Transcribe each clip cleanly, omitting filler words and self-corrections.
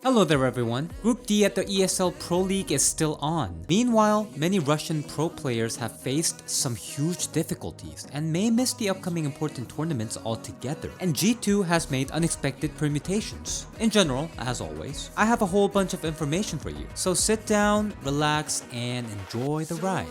Hello there everyone. Group D at the ESL Pro League is still on. Meanwhile, many Russian pro players have faced some huge difficulties and may miss the upcoming important tournaments altogether. And G2 has made unexpected permutations. In general, as always, I have a whole bunch of information for you. So sit down, relax, and enjoy the ride.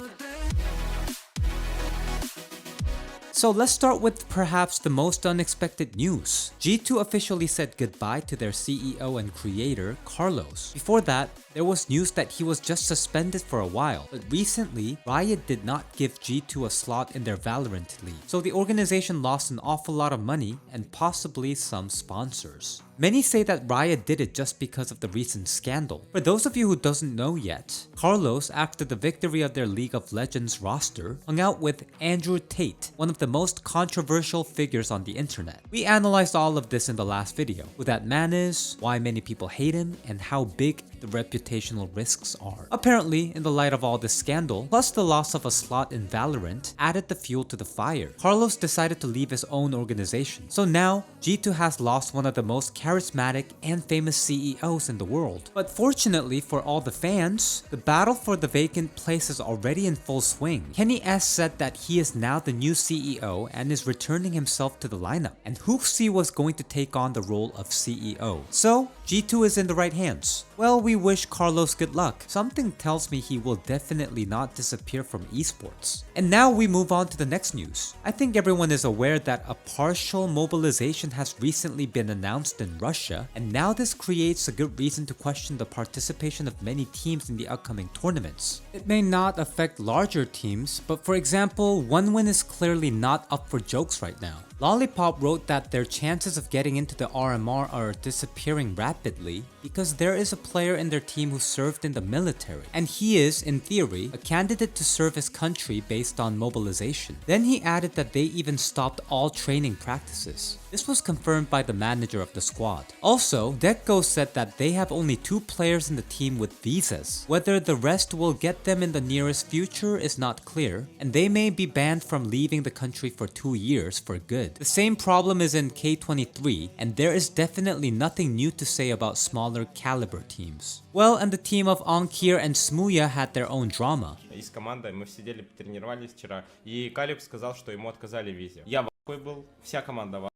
So let's start with perhaps the most unexpected news. G2 officially said goodbye to their CEO and creator, Carlos. Before that, there was news that he was just suspended for a while, but recently, Riot did not give G2 a slot in their Valorant league, so the organization lost an awful lot of money and possibly some sponsors. Many say that Riot did it just because of the recent scandal. For those of you who doesn't know yet, Carlos, after the victory of their League of Legends roster, hung out with Andrew Tate, one of the most controversial figures on the internet. We analyzed all of this in the last video, who that man is, why many people hate him, and how big the reputational risks are. Apparently, in the light of all this scandal, plus the loss of a slot in Valorant, added the fuel to the fire. Carlos decided to leave his own organization. So now, G2 has lost one of the most charismatic and famous CEOs in the world. But fortunately for all the fans, the battle for the vacant place is already in full swing. Kenny S said that he is now the new CEO and is returning himself to the lineup, and Hoopsy was going to take on the role of CEO. So, G2 is in the right hands. Well, we wish Carlos good luck. Something tells me he will definitely not disappear from esports. And now we move on to the next news. I think everyone is aware that a partial mobilization has recently been announced in Russia, and now this creates a good reason to question the participation of many teams in the upcoming tournaments. It may not affect larger teams, but for example, OneWin is clearly not up for jokes right now. Lollipop wrote that their chances of getting into the RMR are disappearing rapidly because there is a player in their team who served in the military, and he is, in theory, a candidate to serve his country based on mobilization. Then he added that they even stopped all training practices. This was confirmed by the manager of the squad. Also, Dekko said that they have only 2 players in the team with visas. Whether the rest will get them in the nearest future is not clear, and they may be banned from leaving the country for 2 years for good. The same problem is in K23, and there is definitely nothing new to say about smaller caliber teams. Well, and the team of Onkir and Smuya had their own drama. И с командой мы сидели, потренировались вчера, и Калиб сказал, что ему отказали в визе. Я в ахуе был, вся команда в ахуе.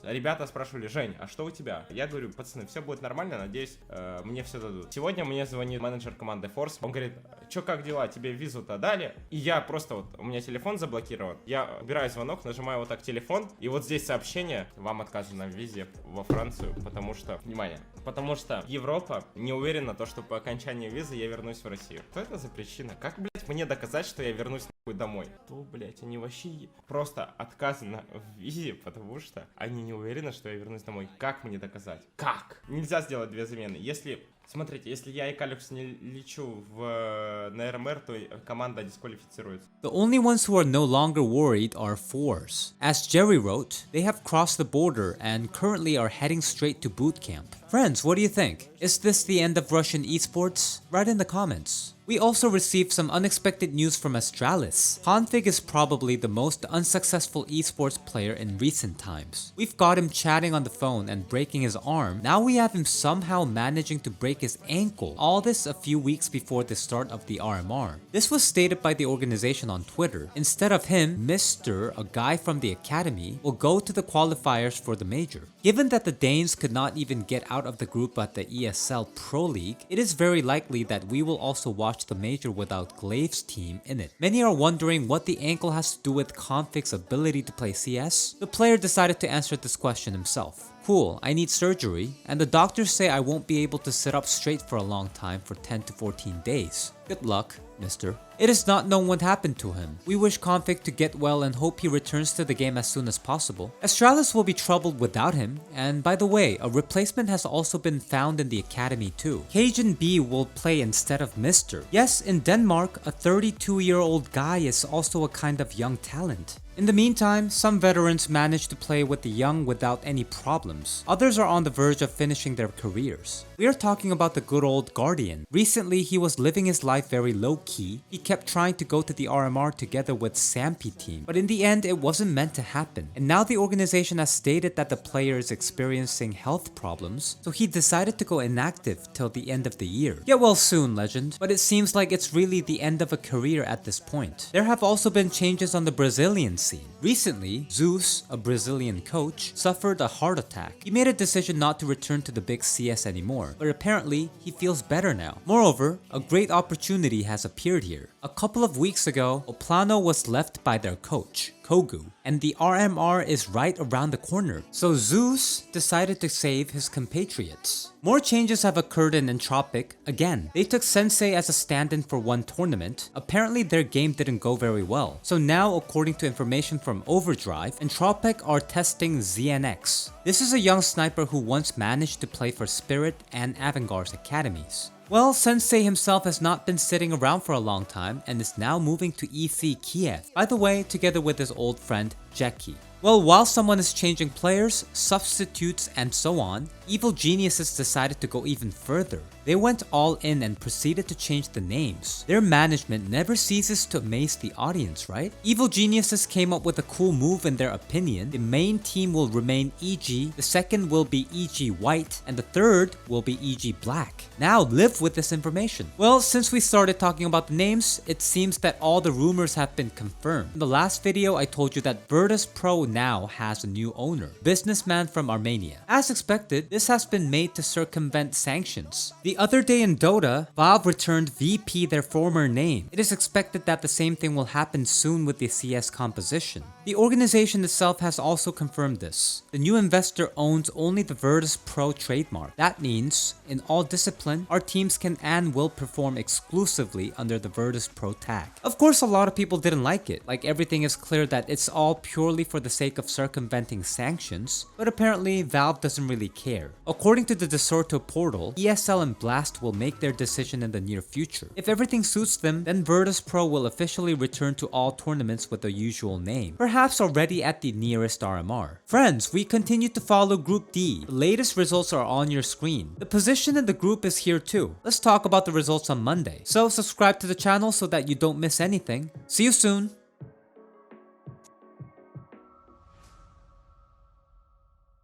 Ребята спрашивали: Жень, а что у тебя? Я говорю: пацаны, все будет нормально, надеюсь, мне все дадут. Сегодня мне звонит менеджер команды Force, он говорит: чё, как дела, тебе визу-то дали? И я просто вот, у меня телефон заблокирован, я убираю звонок, нажимаю вот так телефон, и вот здесь сообщение: вам отказано в визе во Францию, потому что, внимание, потому что Европа не уверена, то, что по окончании визы я вернусь в Россию. Что это за причина? Как, блять, мне доказать, что я вернусь нахуй домой? То, блять, они вообще просто отказано в визе, потому что они не уверены, что я вернусь домой. Как мне доказать? Как? Нельзя сделать 2 замены. Если... Смотрите, если я и Калипс не лечу на РМР, то команда дисквалифицируется. The only ones who are no longer worried are Force. As Jerry wrote, they have crossed the border and currently are heading straight to boot camp. Friends, what do you think? Is this the end of Russian esports? Write in the comments. We also received some unexpected news from ASTRALIS. Config is probably the most unsuccessful esports player in recent times. We've got him chatting on the phone and breaking his arm. Now we have him somehow managing to break his ankle. All this a few weeks before the start of the RMR. This was stated by the organization on Twitter. Instead of him, Mr., a guy from the academy, will go to the qualifiers for the major. Given that the Danes could not even get out of the group at the ESL Pro League, it is very likely that we will also watch the major without Glaive's team in it. Many are wondering what the ankle has to do with Config's ability to play CS. The player decided to answer this question himself. Cool, I need surgery, and the doctors say I won't be able to sit up straight for a long time for 10 to 14 days. Good luck, mister. It is not known what happened to him. We wish Config to get well and hope he returns to the game as soon as possible. ASTRALIS will be troubled without him, and by the way, a replacement has also been found in the academy too. Cajun B will play instead of Mr. Yes, in Denmark, a 32-year-old guy is also a kind of young talent. In the meantime, some veterans manage to play with the young without any problems. Others are on the verge of finishing their careers. We are talking about the good old Guardian. Recently, he was living his life very low-key. He kept trying to go to the RMR together with Sampi team, but in the end, it wasn't meant to happen. And now the organization has stated that the player is experiencing health problems, so he decided to go inactive till the end of the year. Get well soon, legend. But it seems like it's really the end of a career at this point. There have also been changes on the Brazilian scene. Recently, Zeus, a Brazilian coach, suffered a heart attack. He made a decision not to return to the big CS anymore, but apparently he feels better now. Moreover, a great opportunity has appeared here. A couple of weeks ago, Oplano was left by their coach, Kogu, and the RMR is right around the corner. So Zeus decided to save his compatriots. More changes have occurred in Entropic. Again, they took Sensei as a stand-in for one tournament. Apparently their game didn't go very well. So now, according to information from Overdrive, Entropic are testing ZNX. This is a young sniper who once managed to play for Spirit and Avangard's academies. Well, Sensei himself has not been sitting around for a long time and is now moving to EC Kiev, by the way, together with his old friend Jackie. Well, while someone is changing players, substitutes, and so on, Evil Geniuses decided to go even further. They went all in and proceeded to change the names. Their management never ceases to amaze the audience, right? Evil Geniuses came up with a cool move in their opinion. The main team will remain EG, the second will be EG White, and the third will be EG Black. Now live with this information. Well, since we started talking about the names, it seems that all the rumors have been confirmed. In the last video, I told you that Virtus Pro now has a new owner, businessman from Armenia. As expected, this has been made to circumvent sanctions. The other day in Dota, Valve returned VP their former name. It is expected that the same thing will happen soon with the CS composition. The organization itself has also confirmed this. The new investor owns only the Virtus Pro trademark. That means, in all discipline, our teams can and will perform exclusively under the Virtus Pro tag. Of course, a lot of people didn't like it. Like, everything is clear that it's all purely for the sake of circumventing sanctions, but apparently Valve doesn't really care. According to the DeSorto portal, ESL and Blast will make their decision in the near future. If everything suits them, then Virtus Pro will officially return to all tournaments with the usual name, perhaps already at the nearest RMR. Friends, we continue to follow Group D. The latest results are on your screen. The position in the group is here too. Let's talk about the results on Monday. So subscribe to the channel so that you don't miss anything. See you soon!